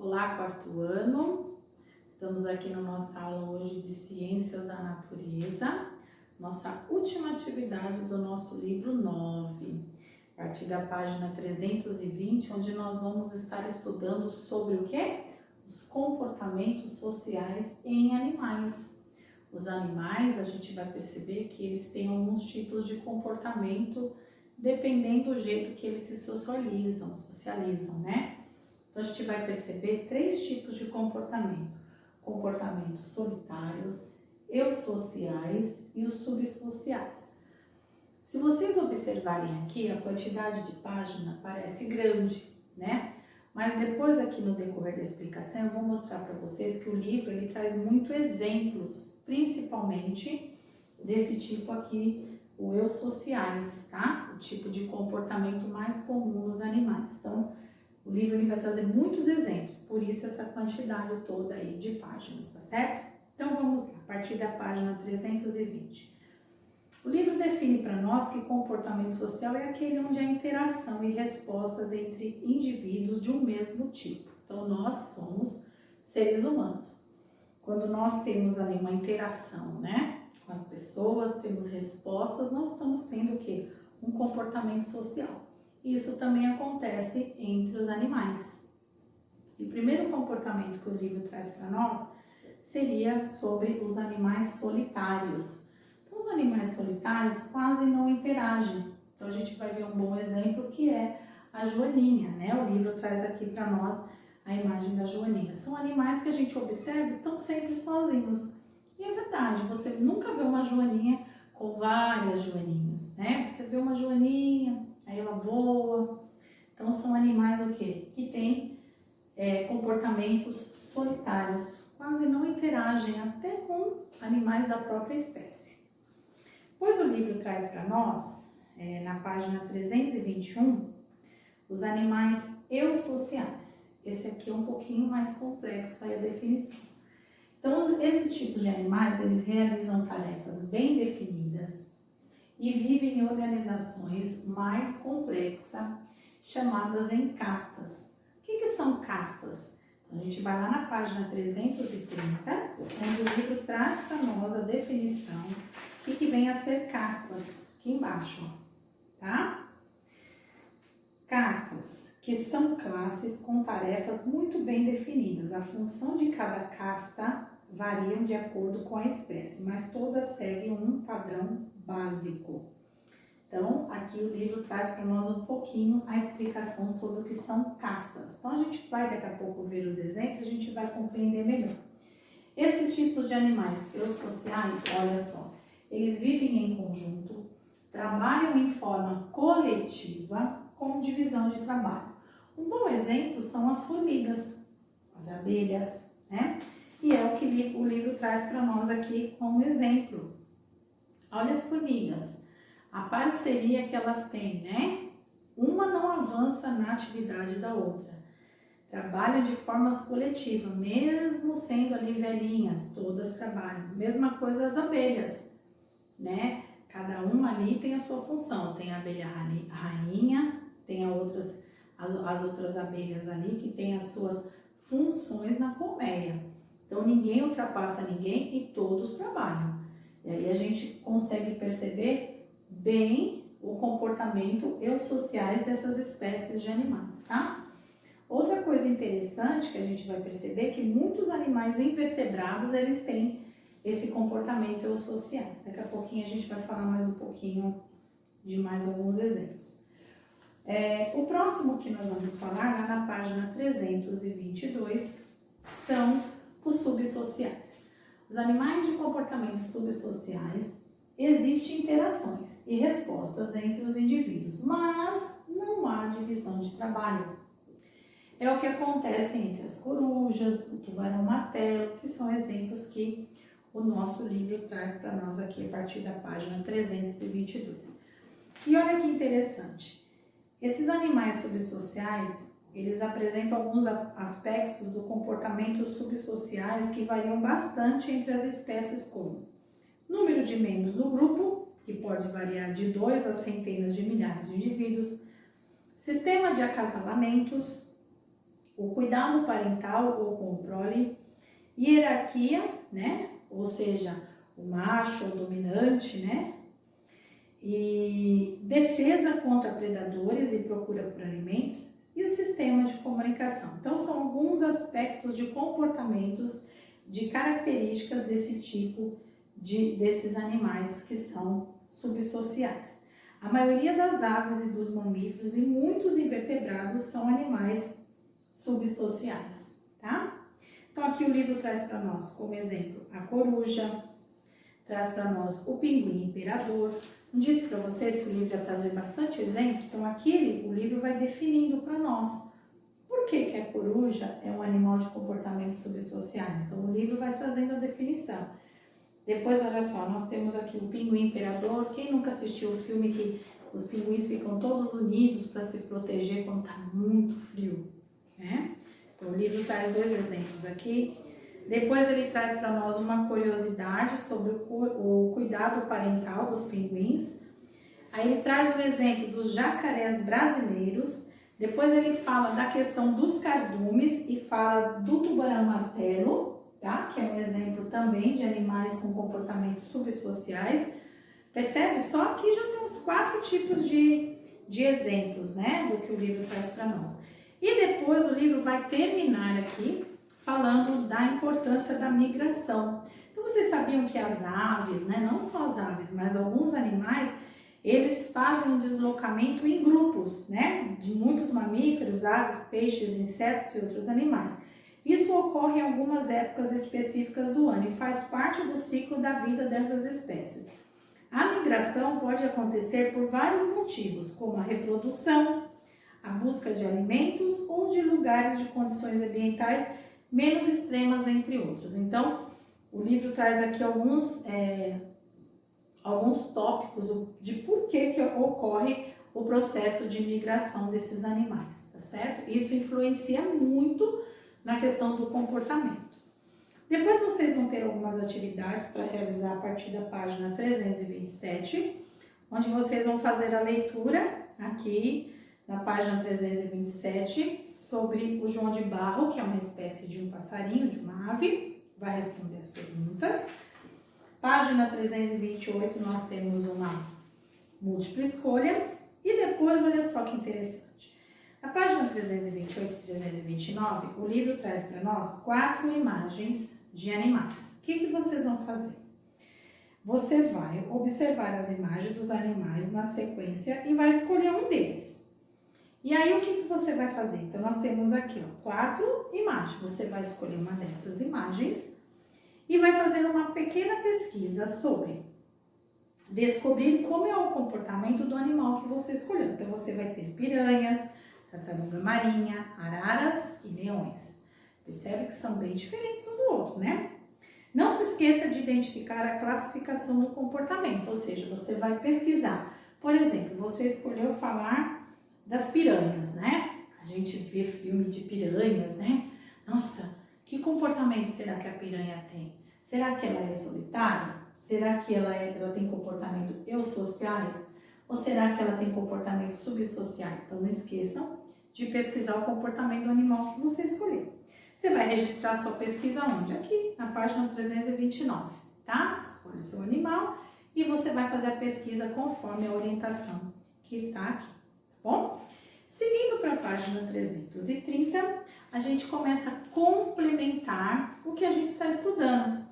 Olá, quarto ano. Estamos aqui na nossa aula hoje de Ciências da Natureza, nossa última atividade do nosso livro 9, a partir da página 320, onde nós vamos estar estudando sobre o quê? Os comportamentos sociais em animais. Os animais, a gente vai perceber que eles têm alguns tipos de comportamento dependendo do jeito que eles se socializam, né? Então, a gente vai perceber 3 tipos de comportamento. Comportamentos solitários, eusociais e os subsociais. Se vocês observarem aqui, a quantidade de página parece grande, né? Mas depois aqui no decorrer da explicação eu vou mostrar para vocês que o livro ele traz muitos exemplos, principalmente desse tipo aqui, o eusociais, tá? O tipo de comportamento mais comum nos animais. Então, o livro ele vai trazer muitos exemplos, por isso essa quantidade toda aí de páginas, tá certo? Então vamos lá, a partir da página 320. O livro define para nós que comportamento social é aquele onde há interação e respostas entre indivíduos de um mesmo tipo. Então nós somos seres humanos. Quando nós temos ali uma interação, né, com as pessoas, temos respostas, nós estamos tendo o quê? Um comportamento social. Isso também acontece entre os animais. E o primeiro comportamento que o livro traz para nós seria sobre os animais solitários. Então, os animais solitários quase não interagem. Então, a gente vai ver um bom exemplo que é a joaninha, né? O livro traz aqui para nós a imagem da joaninha. São animais que a gente observa e estão sempre sozinhos. E é verdade, você nunca vê uma joaninha com várias joaninhas, né? Você vê uma joaninha, aí ela voa. Então são animais o quê? Que têm comportamentos solitários, quase não interagem até com animais da própria espécie. Pois o livro traz para nós, na página 321, os animais eusociais. Esse aqui é um pouquinho mais complexo aí a definição. Então esses tipos de animais, eles realizam tarefas bem definidas e vivem em organizações mais complexas, chamadas em castas. O que são castas? Então, a gente vai lá na página 330, onde o livro traz para nós a definição do que vem a ser castas, aqui embaixo, tá? Castas, que são classes com tarefas muito bem definidas. A função de cada casta varia de acordo com a espécie, mas todas seguem um padrão básico. Então, aqui o livro traz para nós um pouquinho a explicação sobre o que são castas. Então, a gente vai daqui a pouco ver os exemplos, a gente vai compreender melhor. Esses tipos de animais eusociais, olha só, eles vivem em conjunto, trabalham em forma coletiva com divisão de trabalho. Um bom exemplo são as formigas, as abelhas, né? E é o que o livro traz para nós aqui como exemplo. Olha as formigas, a parceria que elas têm, né? Uma não avança na atividade da outra. Trabalham de formas coletivas, mesmo sendo ali velhinhas, todas trabalham. Mesma coisa as abelhas, né? Cada uma ali tem a sua função. Tem a abelha rainha, tem as outras abelhas ali que têm as suas funções na colmeia. Então ninguém ultrapassa ninguém e todos trabalham. E aí a gente consegue perceber bem o comportamento eusociais dessas espécies de animais, tá? Outra coisa interessante que a gente vai perceber é que muitos animais invertebrados, eles têm esse comportamento eusociais. Daqui a pouquinho a gente vai falar mais um pouquinho de mais alguns exemplos. O próximo que nós vamos falar, lá na página 322, são os subsociais. Os animais de comportamentos subsociais, existem interações e respostas entre os indivíduos, mas não há divisão de trabalho. É o que acontece entre as corujas, o tubarão-martelo, que são exemplos que o nosso livro traz para nós aqui a partir da página 322. E olha que interessante, esses animais subsociais, eles apresentam alguns aspectos do comportamento subsociais que variam bastante entre as espécies, como número de membros do grupo, que pode variar de 2 a centenas de milhares de indivíduos, sistema de acasalamentos, o cuidado parental ou com o prole, hierarquia, né? Ou seja, o macho ou dominante, né? E defesa contra predadores e procura por alimentos e o sistema de comunicação. Então, são alguns aspectos de comportamentos, de características desse tipo desses animais que são subsociais. A maioria das aves e dos mamíferos e muitos invertebrados são animais subsociais, tá? Então, aqui o livro traz para nós, como exemplo, a coruja, traz para nós o pinguim imperador. Não disse para vocês que o livro ia trazer bastante exemplo? Então, aqui o livro vai definindo para nós por que a coruja é um animal de comportamentos subsociais. Então, o livro vai trazendo a definição. Depois, olha só, nós temos aqui o pinguim imperador. Quem nunca assistiu o filme que os pinguins ficam todos unidos para se proteger quando está muito frio, né? Então, o livro traz 2 exemplos aqui. Depois ele traz para nós uma curiosidade sobre o cuidado parental dos pinguins. Aí ele traz o exemplo dos jacarés brasileiros. Depois ele fala da questão dos cardumes e fala do tubarão-martelo, tá? Que é um exemplo também de animais com comportamentos subsociais. Percebe? Só aqui já tem uns 4 tipos de exemplos, né? Do que o livro traz para nós. E depois o livro vai terminar aqui falando da importância da migração. Então, vocês sabiam que as aves, né, não só as aves, mas alguns animais, eles fazem um deslocamento em grupos, né, de muitos mamíferos, aves, peixes, insetos e outros animais. Isso ocorre em algumas épocas específicas do ano e faz parte do ciclo da vida dessas espécies. A migração pode acontecer por vários motivos, como a reprodução, a busca de alimentos ou de lugares de condições ambientais menos extremas, entre outros. Então, o livro traz aqui alguns tópicos de por que ocorre o processo de migração desses animais, tá certo? Isso influencia muito na questão do comportamento. Depois vocês vão ter algumas atividades para realizar a partir da página 327, onde vocês vão fazer a leitura aqui na página 327, sobre o João de Barro, que é uma espécie de um passarinho, de uma ave, vai responder as perguntas. Página 328, nós temos uma múltipla escolha. E depois, olha só que interessante. Na página 328 e 329, o livro traz para nós 4 imagens de animais. O que vocês vão fazer? Você vai observar as imagens dos animais na sequência e vai escolher um deles. E aí, o que você vai fazer? Então, nós temos aqui, ó, 4 imagens. Você vai escolher uma dessas imagens e vai fazer uma pequena pesquisa sobre descobrir como é o comportamento do animal que você escolheu. Então, você vai ter piranhas, tartaruga marinha, araras e leões. Percebe que são bem diferentes um do outro, né? Não se esqueça de identificar a classificação do comportamento, ou seja, você vai pesquisar. Por exemplo, você escolheu falar das piranhas, né? A gente vê filme de piranhas, né? Nossa, que comportamento será que a piranha tem? Será que ela é solitária? Será que ela tem comportamento eusociais? Ou será que ela tem comportamentos subsociais? Então, não esqueçam de pesquisar o comportamento do animal que você escolheu. Você vai registrar sua pesquisa onde? Aqui, na página 329, tá? Escolhe o seu animal e você vai fazer a pesquisa conforme a orientação que está aqui, tá bom? Seguindo para a página 330, a gente começa a complementar o que a gente está estudando.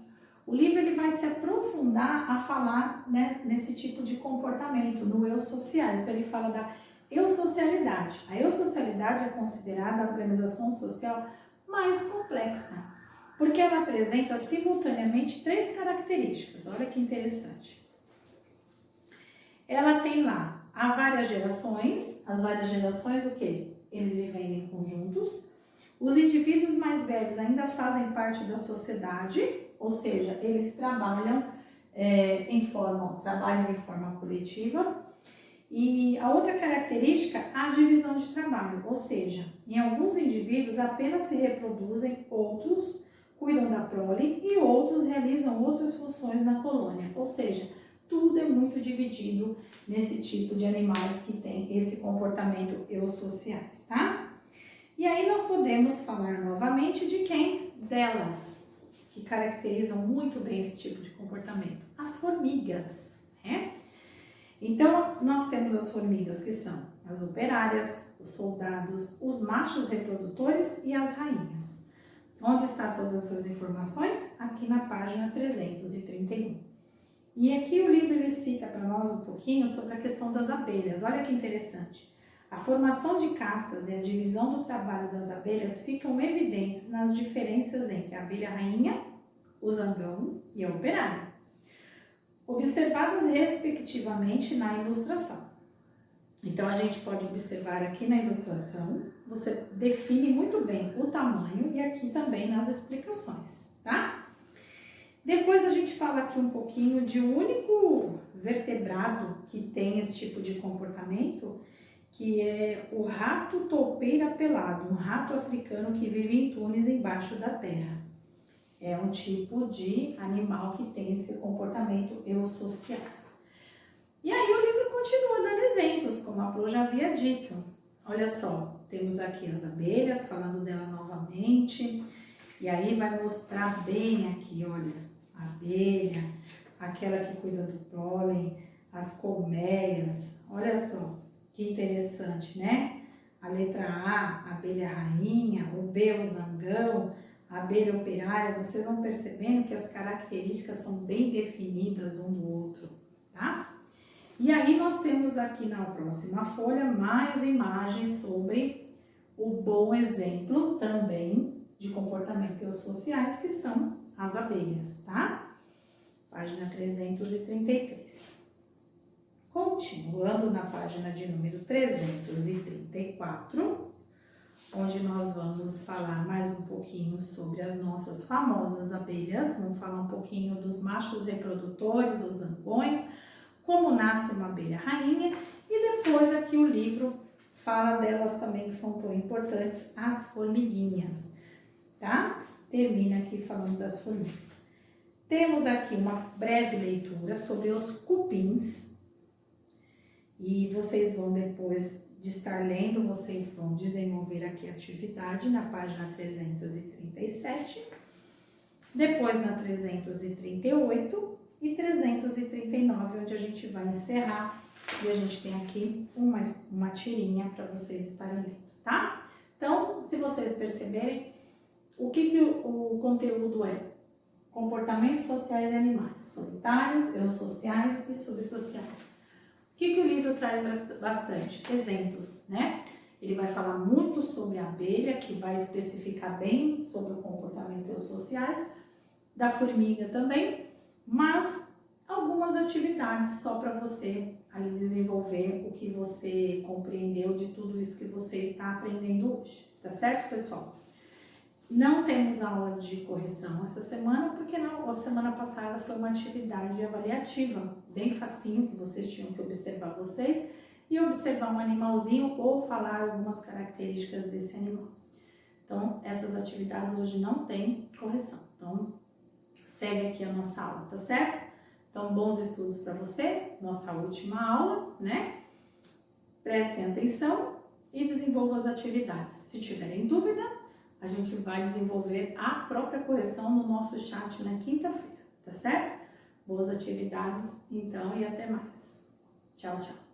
O livro ele vai se aprofundar a falar, né, nesse tipo de comportamento, no eusociais. Então, ele fala da eusocialidade. A eusocialidade é considerada a organização social mais complexa, porque ela apresenta simultaneamente 3 características. Olha que interessante. Ela tem lá há várias gerações. As várias gerações, o quê? Eles vivem em conjuntos. Os indivíduos mais velhos ainda fazem parte da sociedade, ou seja, eles trabalham em forma coletiva. E a outra característica, a divisão de trabalho, ou seja, em alguns indivíduos apenas se reproduzem, outros cuidam da prole e outros realizam outras funções na colônia, ou seja, tudo é muito dividido nesse tipo de animais que tem esse comportamento eusociais, tá? E aí nós podemos falar novamente de quem? Delas, que caracterizam muito bem esse tipo de comportamento. As formigas, né? Então, nós temos as formigas que são as operárias, os soldados, os machos reprodutores e as rainhas. Onde está todas essas informações? Aqui na página 331. E aqui o livro ele cita para nós um pouquinho sobre a questão das abelhas. Olha que interessante. A formação de castas e a divisão do trabalho das abelhas ficam evidentes nas diferenças entre a abelha rainha, o zangão e a operária, observadas respectivamente na ilustração. Então, a gente pode observar aqui na ilustração, você define muito bem o tamanho e aqui também nas explicações, tá? Depois a gente fala aqui um pouquinho de um único vertebrado que tem esse tipo de comportamento, que é o rato toupeira pelado, um rato africano que vive em túneis embaixo da terra. É um tipo de animal que tem esse comportamento eusociais. E aí o livro continua dando exemplos, como a Pro já havia dito. Olha só, temos aqui as abelhas, falando dela novamente. E aí vai mostrar bem aqui, olha, a abelha, aquela que cuida do pólen, as colmeias. Olha só, que interessante, né? A letra A, a abelha rainha, o B, o zangão, a abelha operária. Vocês vão percebendo que as características são bem definidas um do outro, tá? E aí nós temos aqui na próxima folha mais imagens sobre o bom exemplo também de comportamentos sociais, que são as abelhas, tá? Página 333. Continuando na página de número 334, onde nós vamos falar mais um pouquinho sobre as nossas famosas abelhas. Vamos falar um pouquinho dos machos reprodutores, os zangões, como nasce uma abelha rainha, e depois aqui o livro fala delas também que são tão importantes, as formiguinhas, tá? Termina aqui falando das formigas. Temos aqui uma breve leitura sobre os cupins, e vocês vão depois de estar lendo, vocês vão desenvolver aqui a atividade na página 337, depois na 338 e 339, onde a gente vai encerrar, e a gente tem aqui uma tirinha para vocês estarem lendo, tá? Então, se vocês perceberem, o que o conteúdo é? Comportamentos sociais de animais, solitários, eusociais e subsociais. O que o livro traz bastante? Exemplos, né? Ele vai falar muito sobre a abelha, que vai especificar bem sobre o comportamento eusociais, da formiga também, mas algumas atividades só para você ali desenvolver o que você compreendeu de tudo isso que você está aprendendo hoje, tá certo, pessoal? Não temos aula de correção essa semana, porque a semana passada foi uma atividade avaliativa, bem facinho, que vocês tinham que observar vocês e observar um animalzinho ou falar algumas características desse animal. Então, essas atividades hoje não tem correção. Então, segue aqui a nossa aula, tá certo? Então, bons estudos para você, nossa última aula, né? Prestem atenção e desenvolvam as atividades. Se tiverem dúvida, a gente vai desenvolver a própria correção no nosso chat na quinta-feira, tá certo? Boas atividades, então, e até mais. Tchau, tchau.